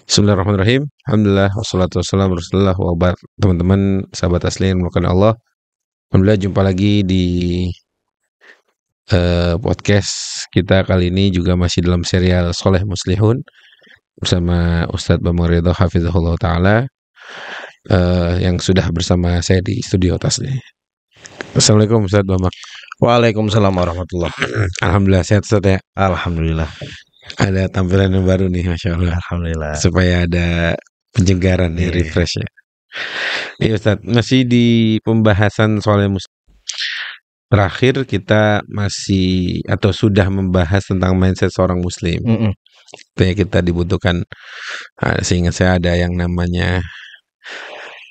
Bismillahirrahmanirrahim. Alhamdulillah wassalatu wassalamu ala Rasulillah wa ba'd. Teman-teman sahabat asli yang dimulakan Allah. Alhamdulillah jumpa lagi di podcast kita kali ini juga masih dalam serial Soleh Muslihun bersama Ustadz Bambang Ridho Hafizahullah Ta'ala yang sudah bersama saya di studio Tasli. Assalamualaikum Ustadz Bambang. Waalaikumsalam warahmatullah. Alhamdulillah sehat Ustadz ya. Alhamdulillah. Ada tampilan yang baru nih, Masya Allah. Alhamdulillah. Supaya ada penyegaran nih, refresh ya. Iya Ustadz, masih di pembahasan soal muslim. Terakhir kita masih atau sudah membahas tentang mindset seorang muslim. Kayak kita dibutuhkan, seingat saya ada yang namanya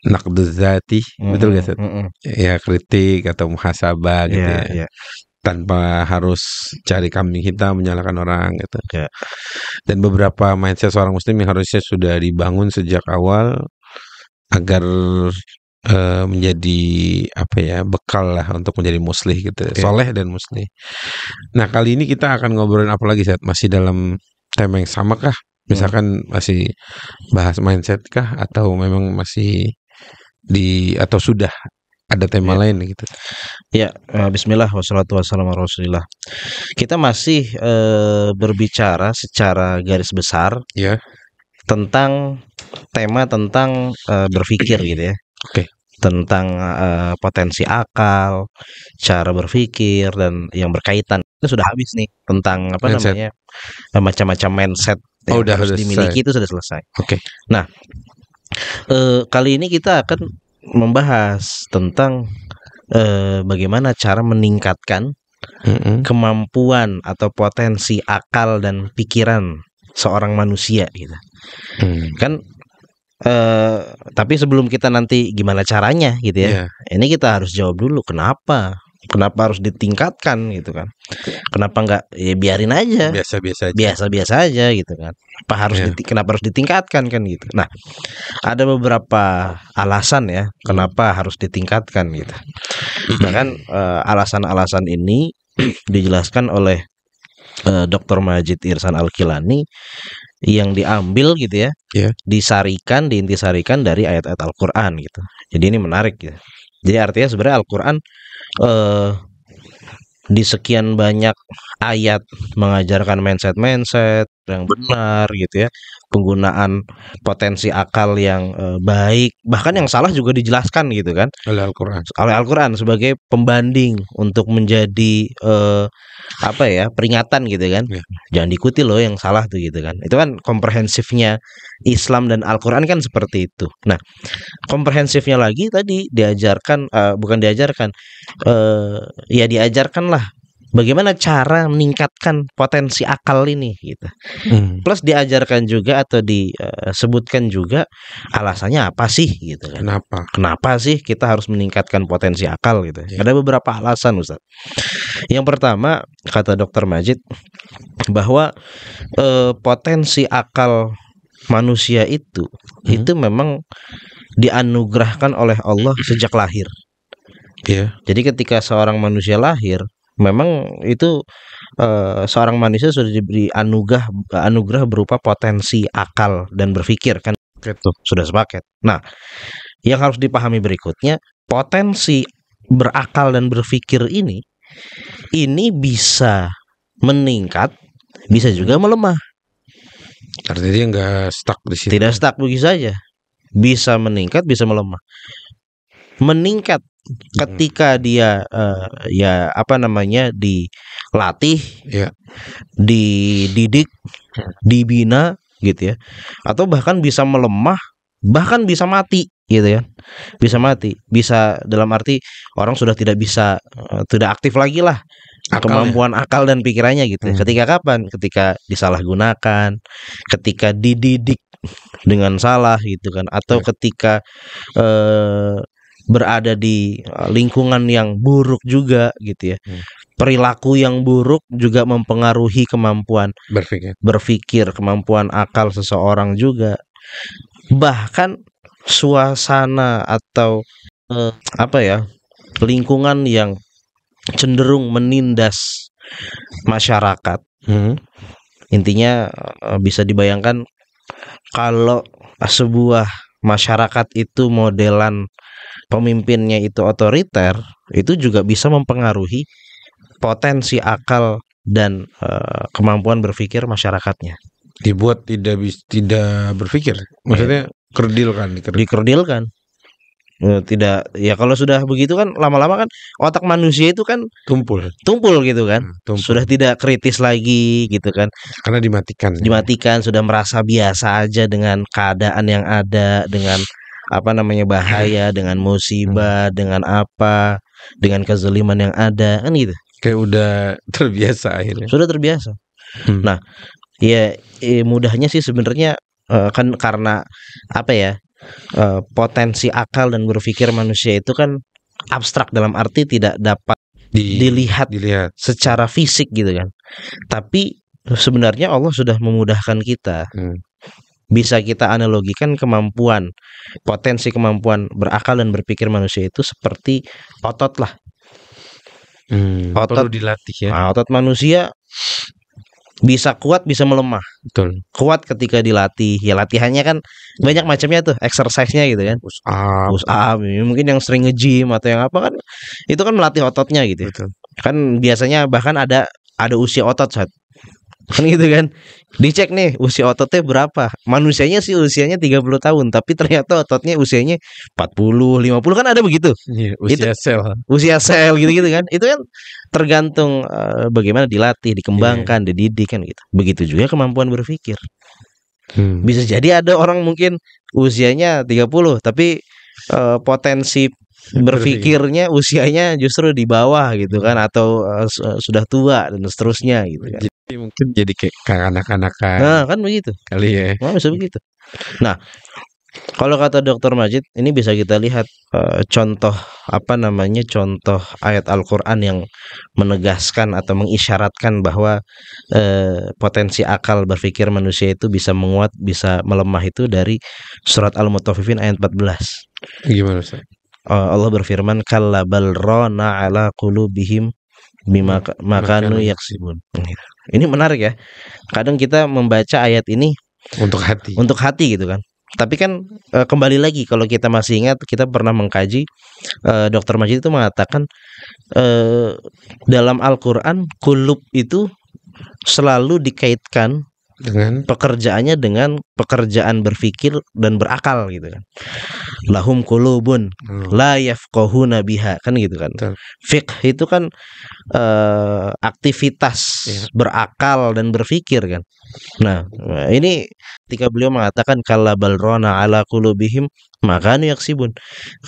naqduz zati, betul gak Ustadz? Ya kritik atau muhasabah gitu ya. Tanpa harus cari kambing hitam menyalahkan orang gitu. Dan beberapa mindset seorang muslim yang harusnya sudah dibangun sejak awal agar menjadi bekal lah untuk menjadi muslih gitu, soleh dan muslih. Nah kali ini kita akan ngobrolin apa lagi Ustadz? Masih dalam tema yang sama kah? Misalkan masih bahas mindset kah? Atau memang masih atau sudah ada tema lain gitu? Ya, bismillah wassalatu wassalamu ala Rasulillah. Kita masih berbicara secara garis besar tentang tema tentang berpikir gitu ya. Tentang potensi akal, cara berpikir dan yang berkaitan. Itu sudah habis nih tentang mindset. Macam-macam mindset yang harus dimiliki itu sudah selesai. Nah, kali ini kita akan membahas tentang bagaimana cara meningkatkan kemampuan atau potensi akal dan pikiran seorang manusia gitu. Kan tapi sebelum kita nanti gimana caranya gitu ya. Ini kita harus jawab dulu kenapa harus ditingkatkan gitu kan. Kenapa enggak ya biarin aja. Biasa-biasa aja gitu kan. Kenapa harus ditingkatkan kan gitu. Nah, ada beberapa alasan ya kenapa harus ditingkatkan gitu. Bahkan alasan-alasan ini dijelaskan oleh Dr. Majid Ihsan Al-Kilani yang diambil gitu ya, diintisarikan dari ayat-ayat Al-Quran gitu. Jadi ini menarik gitu. Jadi artinya sebenarnya Al-Quran di sekian banyak ayat mengajarkan mindset yang benar gitu ya, penggunaan potensi akal yang baik, bahkan yang salah juga dijelaskan gitu kan oleh Al-Quran sebagai pembanding untuk menjadi peringatan gitu kan. Jangan diikuti loh yang salah tuh gitu kan. Itu kan komprehensifnya Islam dan Al-Quran kan seperti itu. Nah, komprehensifnya lagi tadi diajarkan diajarkan lah bagaimana cara meningkatkan potensi akal ini gitu. Plus diajarkan juga atau disebutkan juga alasannya apa sih gitu kan. Kenapa sih kita harus meningkatkan potensi akal gitu. Ada beberapa alasan Ustaz. Yang pertama kata Dr. Majid bahwa potensi akal manusia itu memang dianugerahkan oleh Allah sejak lahir. Jadi ketika seorang manusia lahir memang itu seorang manusia sudah diberi anugerah berupa potensi akal dan berpikir kan itu sudah sepaket. Nah, yang harus dipahami berikutnya, potensi berakal dan berpikir ini bisa meningkat, bisa juga melemah. Artinya dia nggak stuck di situ. Tidak stuck begitu saja. Bisa meningkat, bisa melemah. Meningkat ketika dia dilatih, dididik, dibina gitu ya. Atau bahkan bisa melemah, bahkan bisa mati gitu ya. Bisa mati, bisa dalam arti orang sudah tidak aktif lagi lah kemampuan akal dan pikirannya gitu. Ketika kapan? Ketika disalahgunakan, ketika dididik dengan salah gitu kan, atau ketika berada di lingkungan yang buruk juga gitu ya. Perilaku yang buruk juga mempengaruhi kemampuan berpikir, kemampuan akal seseorang juga. Bahkan suasana atau lingkungan yang cenderung menindas masyarakat. Intinya bisa dibayangkan kalau sebuah masyarakat itu modelan pemimpinnya itu otoriter, itu juga bisa mempengaruhi potensi akal dan kemampuan berpikir masyarakatnya. Dibuat tidak berpikir, maksudnya dikerdilkan. Tidak, ya kalau sudah begitu kan lama-lama kan otak manusia itu kan tumpul gitu kan, sudah tidak kritis lagi gitu kan, karena dimatikan, sudah merasa biasa aja dengan keadaan yang ada, dengan apa namanya bahaya, dengan musibah, dengan apa, dengan kezaliman yang ada kan gitu, kayak udah terbiasa akhirnya. Sudah terbiasa. Nah, ya mudahnya sih sebenarnya kan karena apa ya, potensi akal dan berpikir manusia itu kan abstrak, dalam arti tidak dapat dilihat secara fisik gitu kan. Tapi sebenarnya Allah sudah memudahkan kita. Bisa kita analogikan potensi kemampuan berakal dan berpikir manusia itu seperti otot lah. Otot perlu dilatih ya. Otot manusia bisa kuat, bisa melemah. Betul. Kuat ketika dilatih. Ya latihannya kan banyak macamnya tuh, exercise-nya gitu kan. Push up. Mungkin yang sering nge-gym atau yang apa kan, itu kan melatih ototnya gitu. Betul. Kan biasanya bahkan ada usia otot saat kan gitu kan. Dicek nih usia ototnya berapa. Manusianya sih usianya 30 tahun, tapi ternyata ototnya usianya 40, 50 kan ada begitu. Iya, usia sel gitu-gitu kan. Itu kan tergantung bagaimana dilatih, dikembangkan, dididik kan gitu. Begitu juga kemampuan berpikir. Bisa jadi ada orang mungkin usianya 30 tapi potensi berpikirnya usianya justru di bawah gitu kan, atau sudah tua dan seterusnya gitu kan. Jadi mungkin jadi kayak kanak-kanakan. Nah, kan begitu. Kali ya. Bisa begitu. Nah, kalau kata Dr. Majid, ini bisa kita lihat contoh ayat Al-Qur'an yang menegaskan atau mengisyaratkan bahwa potensi akal berpikir manusia itu bisa menguat, bisa melemah itu dari surat Al-Mutaffifin ayat 14. Gimana Ustaz? Allah berfirman, kalla bal rana ala qulubihim bima makanu yaksibun. Ini menarik ya. Kadang kita membaca ayat ini untuk hati gitu kan. Tapi kan kembali lagi, kalau kita masih ingat, kita pernah mengkaji, Dr. Majid itu mengatakan dalam Al-Qur'an qulub itu selalu dikaitkan dengan pekerjaannya dengan pekerjaan berpikir dan berakal gitu kan. Lahum qulubun la yafqahuna biha, kan gitu kan. Fiqh itu kan aktivitas berakal dan berpikir kan. Nah, ini ketika beliau mengatakan kalla bal rana ala qulubihim makanu yaksibun,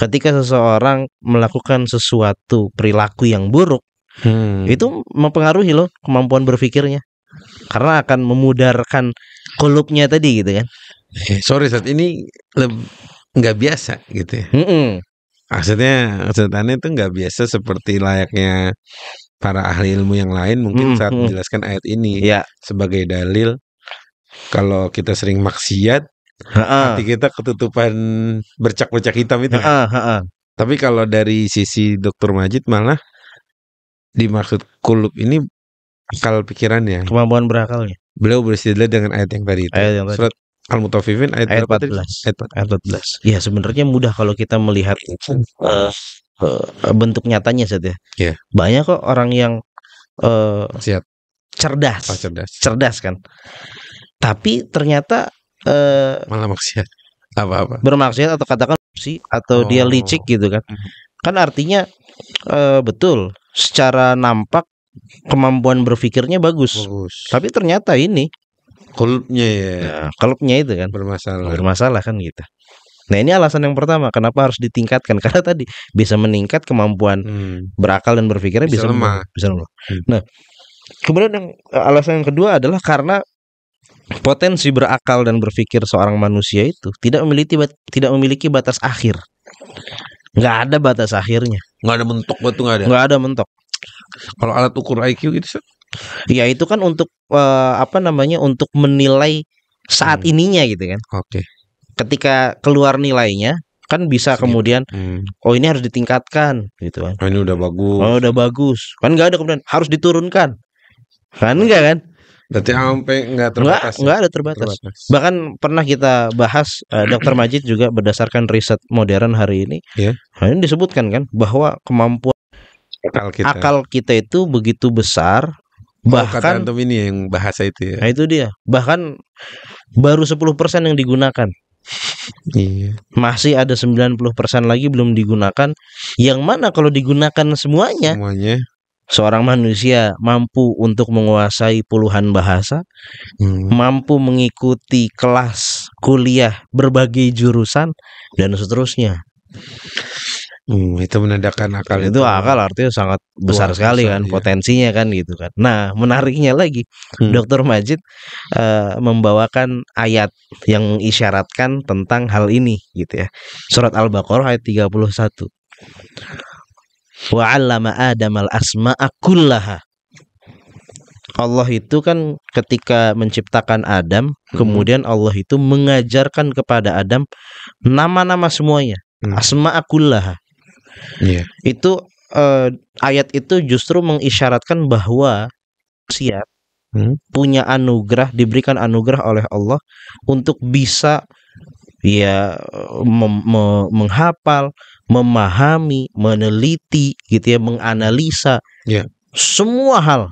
ketika seseorang melakukan sesuatu perilaku yang buruk, itu mempengaruhi loh kemampuan berpikirnya, karena akan memudarkan kulubnya tadi gitu kan. Sorry saat ini nggak biasa gitu ya. Maksudnya itu nggak biasa seperti layaknya para ahli ilmu yang lain mungkin saat menjelaskan ayat ini sebagai dalil kalau kita sering maksiat, hati kita ketutupan bercak-bercak hitam itu. Tapi kalau dari sisi Dr. Majid malah dimaksud kulub ini akal pikirannya, kemampuan berakalnya. Beliau beristidlal dengan ayat yang tadi itu. Surat Al-Mutaffifin ayat 14. Ya sebenarnya mudah kalau kita melihat bentuk nyatanya saja. Banyak kok orang yang cerdas kan. Tapi ternyata malah maksiat. Bermaksiat atau katakan atau dia licik gitu kan. Kan artinya betul secara nampak kemampuan berpikirnya bagus. Tapi ternyata ini kulubnya itu kan bermasalah kan gitu. Nah, ini alasan yang pertama kenapa harus ditingkatkan, karena tadi bisa meningkat kemampuan berakal dan berpikirnya bisa lemah. Nah, kemudian alasan yang kedua adalah karena potensi berakal dan berpikir seorang manusia itu tidak memiliki batas akhir. Nggak ada batas akhirnya. Nggak ada mentok, nggak ada mentok. Kalau alat ukur IQ gitu, ya itu kan untuk untuk menilai saat ininya gitu kan. Ketika keluar nilainya kan bisa kemudian ini harus ditingkatkan gitu kan. Ini udah bagus. Udah bagus. Kan nggak ada kemudian harus diturunkan. Kan enggak kan? Berarti sampai nggak terbatas. Nggak ada terbatas. Bahkan pernah kita bahas Dr. Majid juga berdasarkan riset modern hari ini. Nah, ini disebutkan kan bahwa kemampuan akal kita itu begitu besar. Bahkan kata ini yang bahasa itu ya. Nah itu dia. Bahkan baru 10% yang digunakan. Iya. Masih ada 90% lagi belum digunakan. Yang mana kalau digunakan semuanya, seorang manusia mampu untuk menguasai puluhan bahasa, mampu mengikuti kelas kuliah berbagai jurusan dan seterusnya. Itu menandakan akal itu akal artinya sangat besar sekali kan, potensinya kan gitu kan. Nah menariknya lagi Dr. Majid membawakan ayat yang mengisyaratkan tentang hal ini gitu ya. Surat Al-Baqarah ayat 31. Wa 'allama Adamal asma'a kullaha. Allah itu kan ketika menciptakan Adam, kemudian Allah itu mengajarkan kepada Adam nama-nama semuanya, asma'a kullaha. Itu ayat itu justru mengisyaratkan bahwa siap punya anugerah, diberikan anugerah oleh Allah untuk bisa ya menghafal, memahami, meneliti gitu ya, menganalisa semua hal.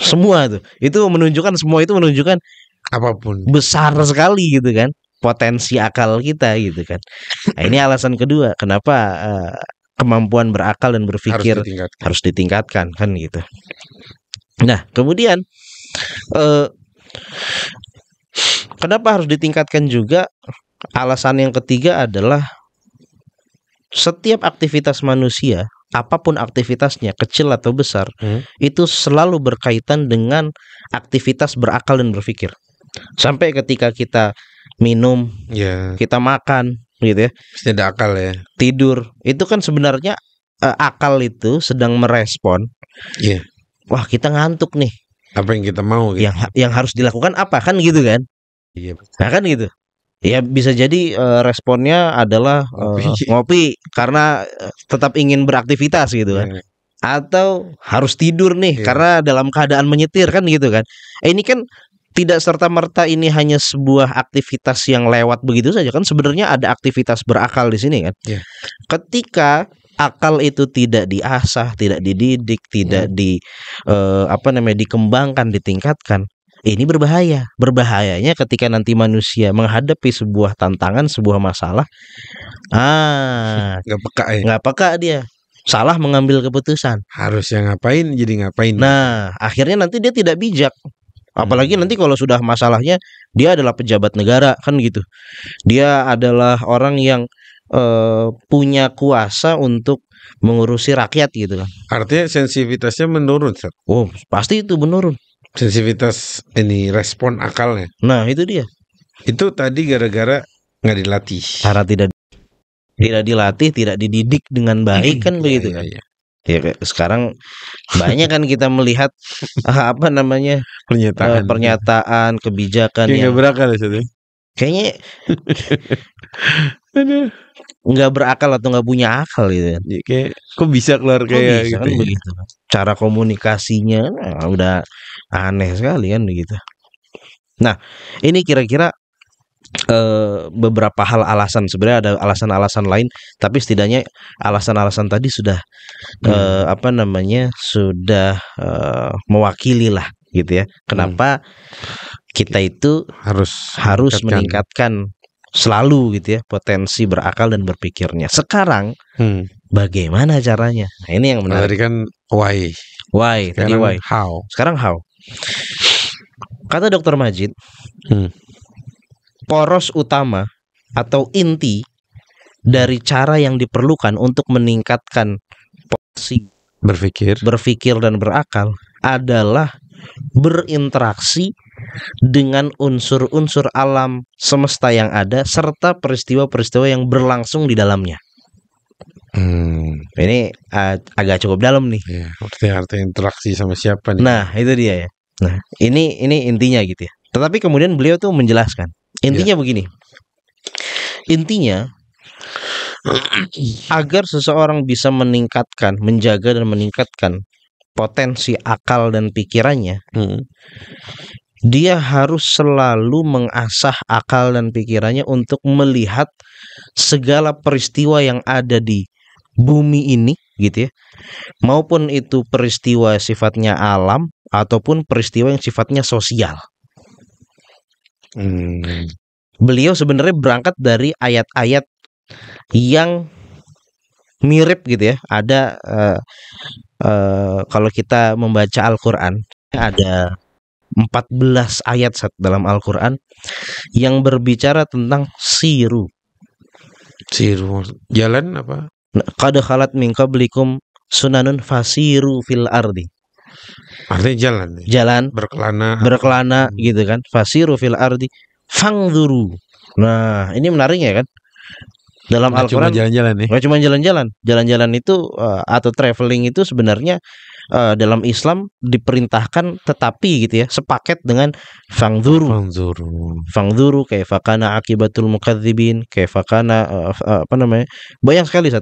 Semua itu menunjukkan, semua itu menunjukkan apapun besar sekali gitu kan potensi akal kita gitu kan. Nah, ini alasan kedua kenapa kemampuan berakal dan berpikir harus ditingkatkan kan gitu. Nah kemudian kenapa harus ditingkatkan juga? Alasan yang ketiga adalah setiap aktivitas manusia, apapun aktivitasnya, kecil atau besar, itu selalu berkaitan dengan aktivitas berakal dan berpikir. Sampai ketika kita minum, kita makan, gitu ya. Pasti ada akal ya. Tidur, itu kan sebenarnya akal itu sedang merespon. Wah kita ngantuk nih. Apa yang kita mau? Gitu. Yang harus dilakukan apa kan gitu kan? Nah kan gitu. Ya bisa jadi responnya adalah ngopi karena tetap ingin beraktivitas gitu kan. Atau harus tidur nih karena dalam keadaan menyetir kan gitu kan. Ini kan tidak serta-merta ini hanya sebuah aktivitas yang lewat begitu saja kan, sebenarnya ada aktivitas berakal di sini kan. Ketika akal itu tidak diasah, tidak dididik, tidak dikembangkan, ditingkatkan, ini berbahaya. Berbahayanya ketika nanti manusia menghadapi sebuah tantangan, sebuah masalah, nggak peka dia, salah mengambil keputusan. Harusnya ngapain jadi ngapain. Nah, akhirnya nanti dia tidak bijak. Apalagi nanti kalau sudah masalahnya dia adalah pejabat negara kan gitu. Dia adalah orang yang punya kuasa untuk mengurusi rakyat gitu kan. Artinya sensitivitasnya menurun, Seth. Oh, pasti itu menurun. Sensitivitas ini respon akalnya. Nah, itu dia. Itu tadi gara-gara nggak dilatih. Cara tidak dilatih, tidak dididik dengan baik kan begitu kan. Ya sekarang banyak kan kita melihat pernyataan kebijakan yang nggak berakal ya, kayaknya nggak berakal atau nggak punya akal gitu. Kayak kok bisa keluar kayak gitu kan begitu. Cara komunikasinya udah aneh sekali kan begitu. Nah ini kira-kira beberapa hal alasan, sebenarnya ada alasan-alasan lain, tapi setidaknya alasan-alasan tadi sudah sudah mewakili lah gitu ya. Kenapa kita itu harus meningkatkan selalu gitu ya potensi berakal dan berpikirnya. Sekarang bagaimana caranya? Nah, ini yang menarik. Tadi kan why. Tadi why. How. Sekarang how. Kata Dr. Majid, poros utama atau inti dari cara yang diperlukan untuk meningkatkan potensi berpikir dan berakal adalah berinteraksi dengan unsur-unsur alam semesta yang ada serta peristiwa-peristiwa yang berlangsung di dalamnya. Ini agak cukup dalam nih. Arti interaksi sama siapa nih? Nah itu dia ya. Nah ini intinya gitu ya. Tetapi kemudian beliau tuh menjelaskan. Intinya begini. Intinya agar seseorang bisa meningkatkan, menjaga dan meningkatkan potensi akal dan pikirannya, dia harus selalu mengasah akal dan pikirannya untuk melihat segala peristiwa yang ada di bumi ini, gitu ya, maupun itu peristiwa sifatnya alam ataupun peristiwa yang sifatnya sosial. Beliau sebenarnya berangkat dari ayat-ayat yang mirip gitu ya. Ada kalau kita membaca Al-Quran, ada 14 ayat dalam Al-Quran yang berbicara tentang siru. Jalan apa? Qad khalat min qablikum sunanun fasiru fil ardi. Artinya jalan berkelana gitu kan. Fasiru fil ardi fangzuru. Nah, ini menarik ya kan. Dalam Al-Quran cuma jalan-jalan nih. Gak cuma jalan-jalan. Jalan-jalan itu atau traveling itu sebenarnya dalam Islam diperintahkan, tetapi gitu ya, sepaket dengan fangzuru. Fangzuru kaifa kana akibatul mukadzibin, kaifa kana banyak sekali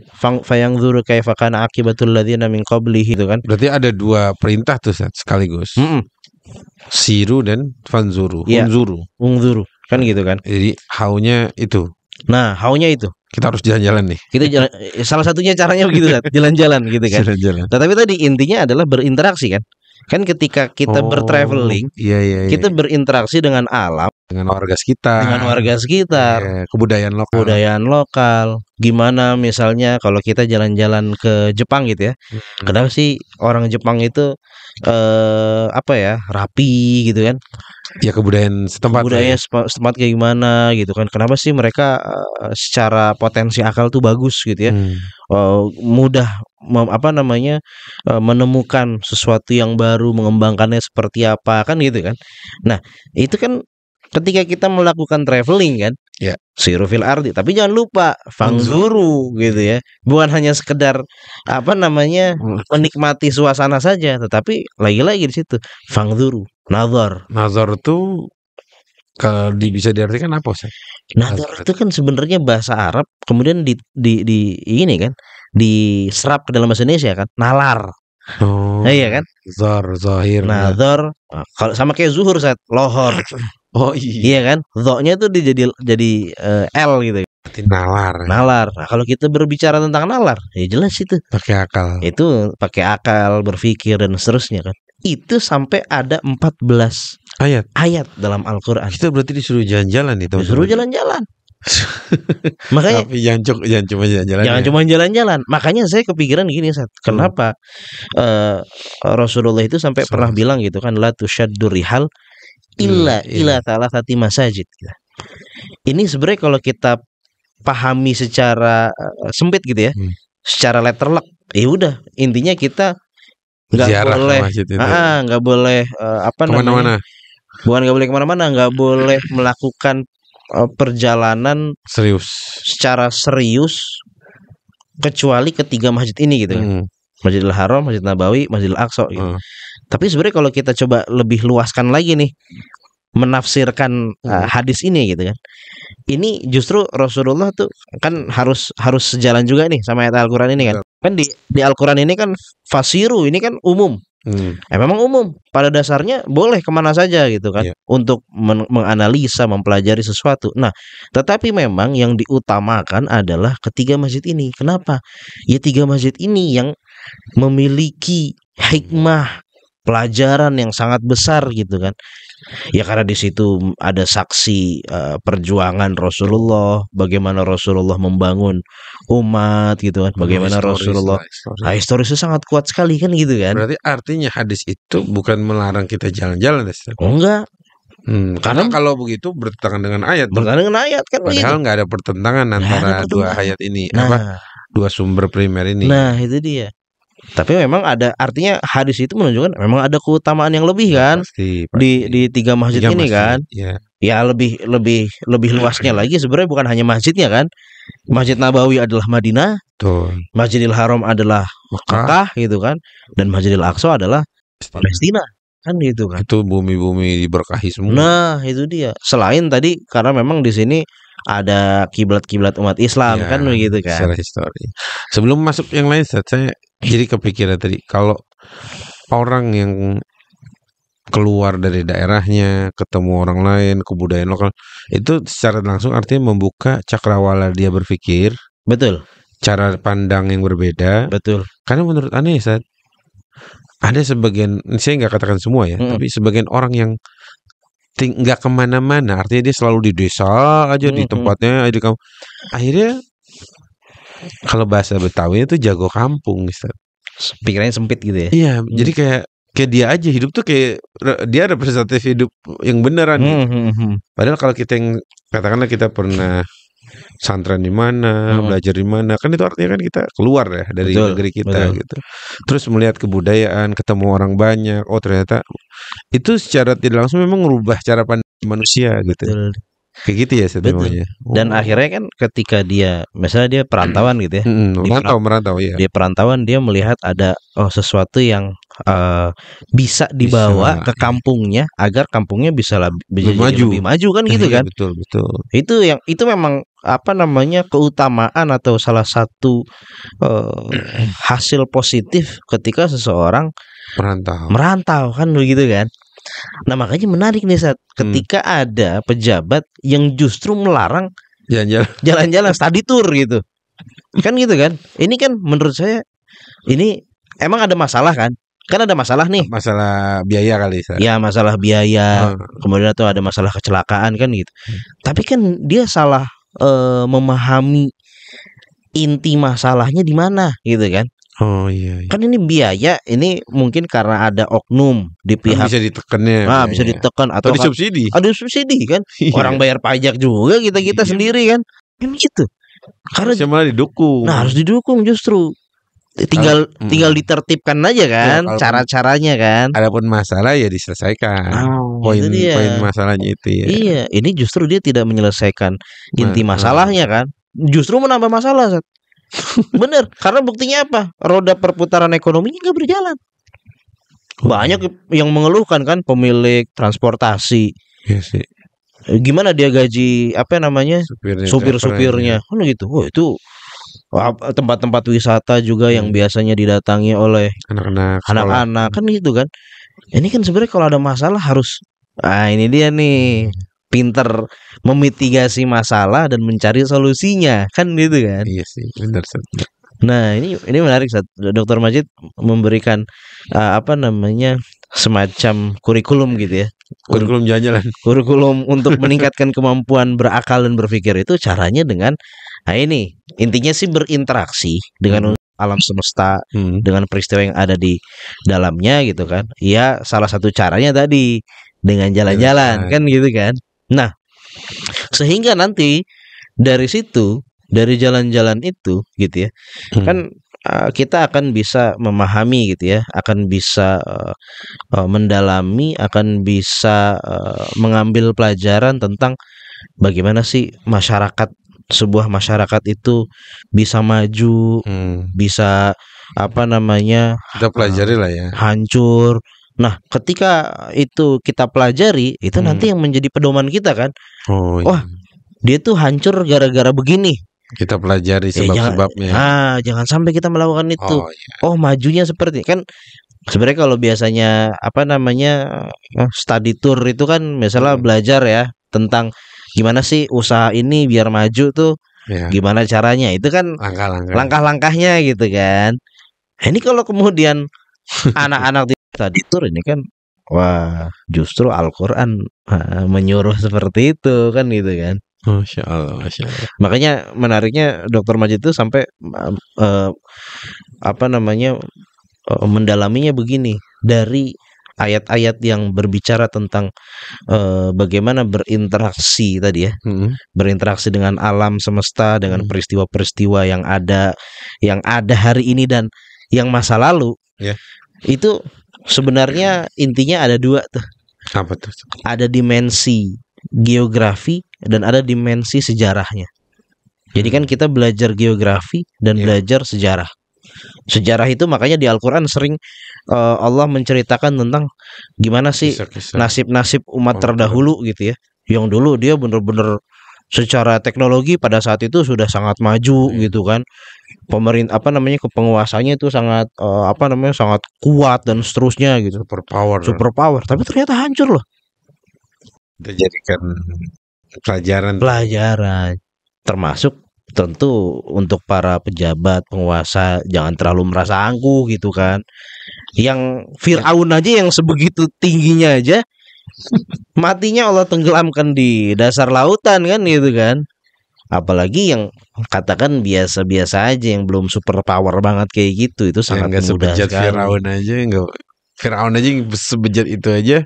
fayangzuru kaifa kana akibatul ladzina min qablihi itu kan. Berarti ada dua perintah tuh sekaligus. Siru dan fanzuru. Ya, unzuru kan gitu kan. Jadi haunya itu. Nah, haunya itu. Kita harus jalan-jalan nih. Kita jalan, salah satunya caranya begitu, jalan-jalan gitu kan. Jalan-jalan. Tetapi tadi intinya adalah berinteraksi kan. Kan ketika kita bertraveling, kita berinteraksi dengan alam, dengan warga sekitar, kebudayaan lokal. Gimana misalnya kalau kita jalan-jalan ke Jepang gitu ya. Kenapa sih orang Jepang itu rapi gitu kan? Ya kebudayaan setempat. Setempat kayak gimana gitu kan? Kenapa sih mereka secara potensi akal tuh bagus gitu ya? Mudah menemukan sesuatu yang baru, mengembangkannya seperti apa kan gitu kan? Nah, itu kan ketika kita melakukan traveling kan, ya, siru fil ardi, tapi jangan lupa fangzuru gitu ya. Bukan hanya sekedar menikmati suasana saja, tetapi lagi-lagi di situ fangzuru, nazar. Nazar itu kalau bisa diartikan apa sih? Nazar itu kan sebenarnya bahasa Arab, kemudian di ini kan diserap ke dalam bahasa Indonesia kan, nalar. Iya kan? Zahir. Nazar, kalau sama kayak zuhur lohor. Oh iya kan, dho-nya tuh jadi L gitu. Nalar. Nah, kalau kita berbicara tentang nalar, ya jelas itu pakai akal. Itu pakai akal, berpikir dan seterusnya kan. Itu sampai ada 14 ayat dalam Al-Quran. Kita berarti disuruh jalan-jalan nih, teman-teman. Disuruh jalan-jalan. Makanya tapi jangan cuma jalan-jalan. Jangan cuma jalan-jalan. Makanya saya kepikiran gini, kenapa Rasulullah itu sampai pernah bilang gitu kan, la tusyaddu rihal illa thalathati masajid. Ini sebenarnya kalau kita pahami secara sempit gitu ya, secara letterlock, ya udah intinya kita nggak boleh kemana-mana. Bukan nggak boleh kemana-mana, nggak boleh melakukan perjalanan secara serius kecuali ketiga masjid ini gitu kan. Masjidil Haram, Masjid Nabawi, Masjidil Aqsa gitu. Tapi sebenarnya kalau kita coba lebih luaskan lagi nih, menafsirkan hadis ini gitu kan. Ini justru Rasulullah tuh kan harus sejalan juga nih sama ayat Al-Quran ini kan. Kan di Al-Quran ini kan fasiru ini kan umum. Memang umum. Pada dasarnya boleh kemana saja gitu kan, untuk menganalisa, mempelajari sesuatu. Nah, tetapi memang yang diutamakan adalah ketiga masjid ini. Kenapa? Ya tiga masjid ini yang memiliki hikmah, pelajaran yang sangat besar gitu kan. Ya karena di situ ada saksi perjuangan Rasulullah, bagaimana Rasulullah membangun umat gitu kan, bagaimana Rasulullah historisnya sangat kuat sekali kan gitu kan. Berarti artinya hadis itu bukan melarang kita jalan-jalan. Oh enggak. Karena kalau begitu bertentangan dengan ayat. Kan. Padahal nggak ada pertentangan antara dua ayat ini, dua sumber primer ini. Nah itu dia. Tapi memang ada, artinya hadis itu menunjukkan memang ada keutamaan yang lebih kan. Pasti. Di tiga masjid ini kan. Ya lebih luasnya lagi sebenarnya bukan hanya masjidnya kan. Masjid Nabawi adalah Madinah, Masjidil Haram adalah Mekah gitu kan, dan Masjidil Aqsa adalah Palestina kan gitu kan. Itu bumi-bumi diberkahi semua. Nah itu dia. Selain tadi karena memang di sini ada kiblat-kiblat umat Islam kan begitu kan. Secara histori. Sebelum masuk yang lain, saya jadi kepikiran tadi, kalau orang yang keluar dari daerahnya, ketemu orang lain, kebudayaan lokal, itu secara langsung artinya membuka cakrawala dia berpikir, Betul, cara pandang yang berbeda. betul. Karena menurut aneh Ustaz, ada sebagian, saya nggak katakan semua ya, tapi sebagian orang yang nggak kemana-mana, artinya dia selalu di desa aja, di tempatnya, di kampung. Akhirnya kalau bahasa Betawi itu jago kampung, Ustaz. Pikirannya sempit gitu ya. Iya, jadi kayak dia aja hidup tuh kayak dia representatif hidup yang beneran gitu. Padahal kalau kita yang katakanlah kita pernah santren di mana, belajar di mana, kan itu artinya kan kita keluar ya dari negeri kita gitu. Terus melihat kebudayaan, ketemu orang banyak, oh ternyata itu secara tidak langsung memang merubah cara pandang manusia gitu. Betul. Kayak gitu ya sebenarnya. Dan akhirnya kan ketika dia, misalnya dia perantauan gitu ya, merantau ya. Dia perantauan, dia melihat ada sesuatu yang bisa dibawa ke kampungnya agar kampungnya bisa lebih maju kan gitu kan. Betul. Itu memang apa namanya keutamaan atau salah satu hasil positif ketika seseorang merantau kan begitu kan. Nah makanya menarik nih saat ketika ada pejabat yang justru melarang jalan-jalan study tour gitu. Kan gitu kan. Ini kan menurut saya ini emang ada masalah kan. Kan ada masalah nih. Masalah biaya kali Sar. Ya masalah biaya. Kemudian tuh ada masalah kecelakaan kan gitu. Tapi kan dia salah memahami inti masalahnya di mana gitu kan. Oh iya. Kan ini biaya, ini mungkin karena ada oknum di pihak bisa ditekannya. Bisa ditekan atau disubsidi. Ada subsidi kan. Orang bayar pajak juga kita sendiri kan. Kan gitu. Karena malah didukung. Nah, harus didukung justru. Tinggal ditertibkan aja kan cara-caranya kan. Adapun masalah ya diselesaikan. Poin masalahnya itu ya. Iya, ini justru dia tidak menyelesaikan inti masalahnya kan. Justru menambah masalah. Bener, karena buktinya apa? Roda perputaran ekonominya nggak berjalan. Banyak yang mengeluhkan kan pemilik transportasi. Iya sih. Gimana dia gaji apa namanya? Supir-supirnya. Kan gitu. Oh, itu tempat-tempat wisata juga yang biasanya didatangi oleh anak-anak kan gitu kan. Ini kan sebenarnya kalau ada masalah harus ini dia nih. Pinter memitigasi masalah dan mencari solusinya kan gitu kan. Iya sih, benar. Nah ini menarik saat Dr. Majid memberikan apa namanya semacam kurikulum gitu ya. Kurikulum jalan-jalan. Kurikulum untuk meningkatkan kemampuan berakal dan berpikir itu caranya dengan ini intinya sih berinteraksi dengan alam semesta, dengan peristiwa yang ada di dalamnya gitu kan. Ya salah satu caranya tadi dengan jalan-jalan kan gitu kan. Nah, sehingga nanti dari situ, dari jalan-jalan itu gitu ya, kan kita akan bisa memahami gitu ya, akan bisa mendalami, akan bisa mengambil pelajaran tentang bagaimana sih sebuah masyarakat itu bisa maju, bisa apa namanya, kita pelajari lah ya, hancur. Nah, ketika itu kita pelajari, itu nanti yang menjadi pedoman kita kan. Wah, dia tuh hancur gara-gara begini. Kita pelajari sebab-sebabnya. Jangan sampai kita melakukan itu. Oh, majunya seperti kan. Sebenarnya kalau biasanya apa namanya study tour itu kan misalnya belajar ya tentang gimana sih usaha ini biar maju tuh, gimana caranya. Itu kan langkah-langkahnya gitu kan. Ini kalau kemudian anak-anak tadi tour ini kan wah justru Al-Quran menyuruh seperti itu kan gitu kan. Masya Allah. Makanya menariknya Dr. Majid itu sampai apa namanya mendalaminya begini dari ayat-ayat yang berbicara tentang bagaimana berinteraksi tadi ya, berinteraksi dengan alam semesta, dengan peristiwa-peristiwa yang ada hari ini dan yang masa lalu. Itu sebenarnya intinya ada dua tuh. Apa tuh? Ada dimensi geografi dan ada dimensi sejarahnya. Jadi kan kita belajar geografi dan belajar sejarah. Sejarah itu makanya di Al-Quran sering Allah menceritakan tentang gimana sih nasib-nasib umat terdahulu gitu ya. Yang dulu dia benar-benar secara teknologi pada saat itu sudah sangat maju gitu kan. pemerintah penguasanya itu sangat sangat kuat dan seterusnya gitu, super power, tapi ternyata hancur loh. Kita jadikan pelajaran, termasuk tentu untuk para pejabat penguasa jangan terlalu merasa angkuh gitu kan. Yang Fir'aun aja yang sebegitu tingginya aja matinya Allah tenggelamkan di dasar lautan kan gitu kan. Apalagi yang katakan biasa-biasa aja yang belum super power banget kayak gitu, itu sangat mudah sekali. Firaun aja sebejat itu aja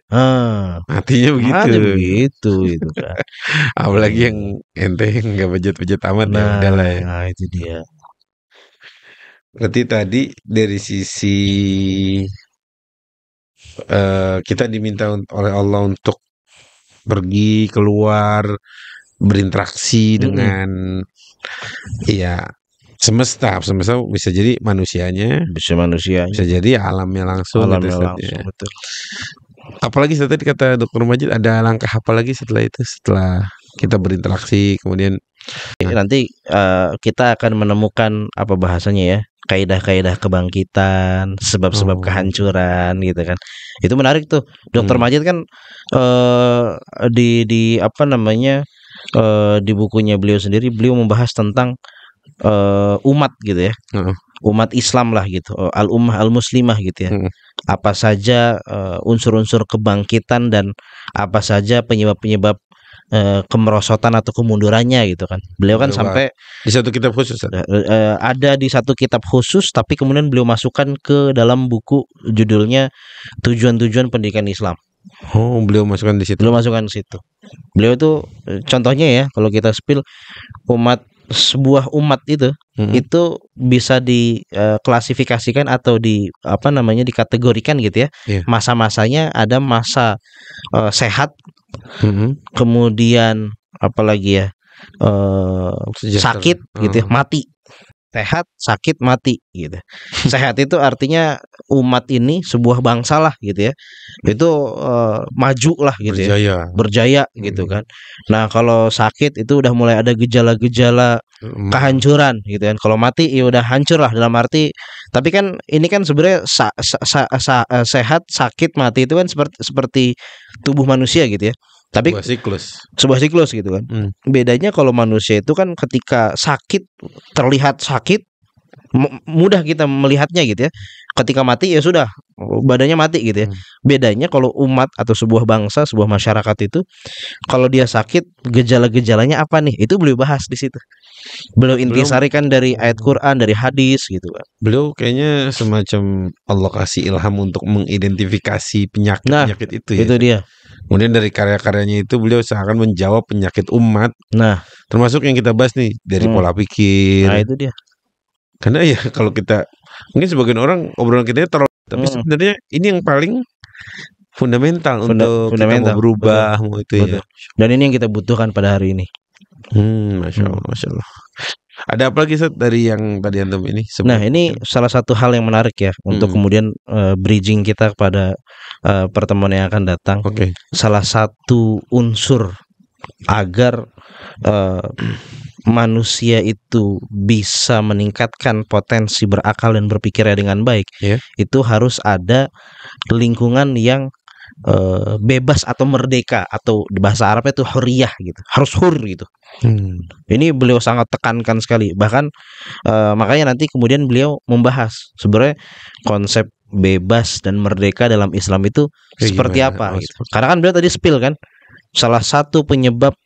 matinya begitu gitu kan. Apalagi yang ente yang nggak bejat-bejat amat. Ya udahlah ya. Nah itu dia. Berarti tadi dari sisi kita diminta oleh Allah untuk pergi keluar berinteraksi dengan semesta bisa jadi manusianya, bisa jadi alamnya langsung, betul. Apalagi tadi kata Dr. Majid, ada langkah apa lagi setelah itu, setelah kita berinteraksi kemudian nanti kita akan menemukan apa bahasanya ya, kaidah-kaidah kebangkitan, sebab-sebab kehancuran gitu kan. Itu menarik tuh. Dr. Majid kan di di bukunya beliau sendiri beliau membahas tentang umat gitu ya. Umat Islam lah gitu. Al-ummah al-muslimah gitu ya. Apa saja unsur-unsur kebangkitan dan apa saja penyebab-penyebab kemerosotan atau kemundurannya gitu kan. Beliau kan sampai di satu kitab khusus ada di satu kitab khusus, tapi kemudian beliau masukkan ke dalam buku judulnya Tujuan-tujuan Pendidikan Islam. Beliau masukkan di situ. Beliau itu contohnya ya, kalau kita spill sebuah umat itu bisa diklasifikasikan atau dikategorikan gitu ya. Masa-masanya ada masa sehat, kemudian apalagi ya sakit gitu ya, mati. Sehat, sakit, mati gitu. Sehat itu artinya umat ini sebuah bangsa lah gitu ya. Itu maju lah gitu ya. Berjaya gitu kan. Nah, kalau sakit itu udah mulai ada gejala-gejala kehancuran gitu kan. Kalau mati ya udah hancur lah, dalam arti, tapi kan ini kan sebenarnya sehat, sakit, mati itu kan seperti tubuh manusia gitu ya. Tapi sebuah siklus gitu kan. Bedanya kalau manusia itu kan ketika sakit, terlihat sakit, mudah kita melihatnya gitu ya. Ketika mati ya sudah, badannya mati gitu ya. Bedanya kalau umat atau sebuah bangsa, sebuah masyarakat itu, kalau dia sakit, gejala-gejalanya apa nih? Itu beliau bahas di situ. Beliau intisarikan dari ayat Quran, dari hadis gitu kan. Beliau kayaknya semacam Allah kasih ilham untuk mengidentifikasi penyakit-penyakit itu ya. Itu dia. Kemudian dari karya-karyanya itu beliau seakan menjawab penyakit umat. Nah, termasuk yang kita bahas nih dari pola pikir. Nah, itu dia. Karena ya kalau kita, mungkin sebagian orang obrolan kita terlalu, tapi sebenarnya ini yang paling fundamental untuk kita mau berubah, mau itu ya. Dan ini yang kita butuhkan pada hari ini. Masya Allah. Ada apa lagi dari yang tadi antum ini? Nah, ini salah satu hal yang menarik ya untuk kemudian bridging kita kepada pertemuan yang akan datang. Salah satu unsur agar manusia itu bisa meningkatkan potensi berakal dan berpikirnya dengan baik, itu harus ada lingkungan yang bebas atau merdeka, atau di bahasa Arabnya itu hurriyah gitu, harus hur gitu. Ini beliau sangat tekankan sekali. Bahkan makanya nanti kemudian beliau membahas sebenarnya konsep bebas dan merdeka dalam Islam itu seperti apa gitu. Karena kan beliau tadi spill kan, salah satu penyebab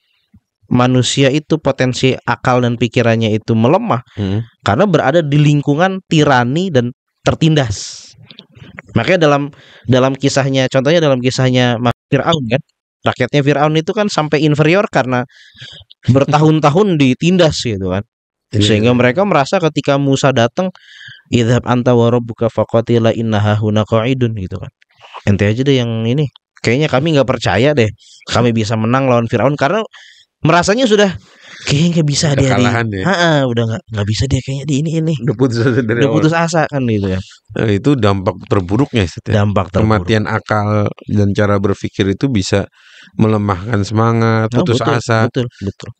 manusia itu potensi akal dan pikirannya itu melemah karena berada di lingkungan tirani dan tertindas. Makanya dalam kisahnya, contohnya dalam kisahnya Fir'aun kan, rakyatnya Fir'aun itu kan sampai inferior karena bertahun-tahun ditindas gitu kan. Sehingga mereka merasa ketika Musa datang, idhab anta wa rabbuka faqatila inna hahuna qa'idun gitu kan. Ente aja deh yang ini. Kayaknya kami nggak percaya deh kami bisa menang lawan Fir'aun, karena merasanya sudah kayaknya nggak bisa dia udah nggak bisa dia kayaknya di ini udah putus asa kan gitu ya. Itu dampak terburuknya kematian akal dan cara berpikir itu bisa melemahkan semangat, putus asa. Betul.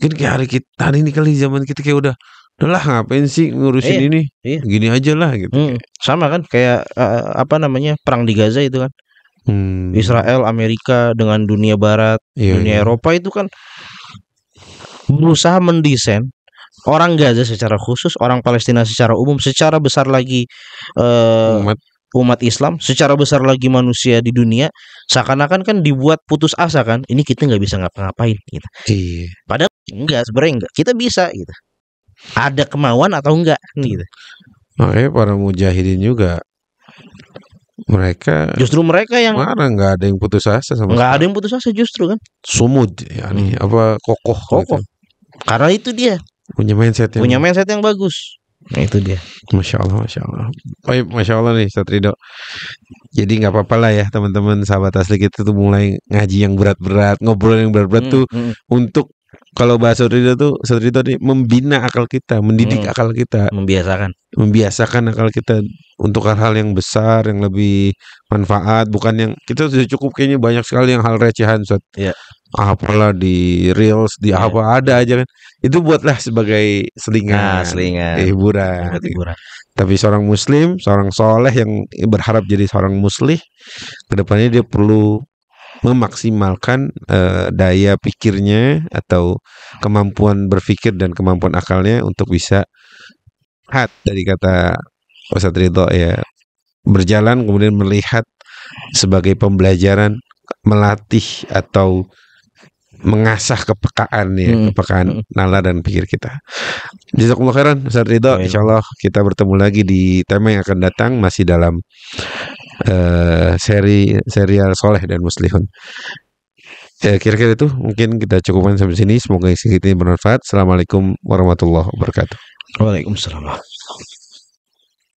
Mungkin kayak hari ini kali zaman kita kayak udah Udahlah ngapain sih ngurusin Iya, ini? iya. Gini aja lah gitu. Sama kan kayak perang di Gaza itu kan. Israel, Amerika dengan dunia barat, dunia Eropa itu kan berusaha mendesain orang Gaza secara khusus, orang Palestina secara umum, secara besar lagi umat Islam, secara besar lagi manusia di dunia, seakan-akan kan dibuat putus asa kan, ini kita nggak bisa ngapa-ngapain gitu. Padahal enggak, sebenarnya enggak, kita bisa gitu. Ada kemauan atau enggak gitu. Makanya para mujahidin juga justru mereka yang mana nggak ada yang putus asa sama nggak ada yang putus asa justru kan, sumud ya nih kokoh gitu. Karena itu dia punya mindset yang bagus. Nah itu dia. Masya Allah. Baik, Masya Allah nih Ustaz Ridho. Jadi nggak apa-apa lah ya teman-teman sahabat asli kita tuh mulai ngaji yang berat-berat, ngobrol yang berat-berat tuh untuk kalau bahasa Ridho tuh Ustaz Ridho nih membina akal kita, mendidik akal kita, membiasakan akal kita untuk hal-hal yang besar, yang lebih manfaat, bukan yang kita sudah cukup kayaknya banyak sekali yang hal recehan Ustaz. Iya. Apalah di reels di apa ada aja kan, itu buatlah sebagai selingan hiburan. Tapi seorang muslim, seorang soleh yang berharap jadi seorang muslih, kedepannya dia perlu memaksimalkan daya pikirnya atau kemampuan berpikir dan kemampuan akalnya untuk bisa dari kata Ustaz Ridho ya, berjalan kemudian melihat sebagai pembelajaran, melatih atau mengasah kepekaan kepekaan nalar dan pikir kita. Jazakumullah khairan Ustaz Ridho. Insyaallah kita bertemu lagi di tema yang akan datang, masih dalam serial Soleh dan Muslihun. Kira-kira itu mungkin kita cukupkan sampai sini. Semoga isi ini bermanfaat. Assalamualaikum warahmatullahi wabarakatuh. Waalaikumsalam.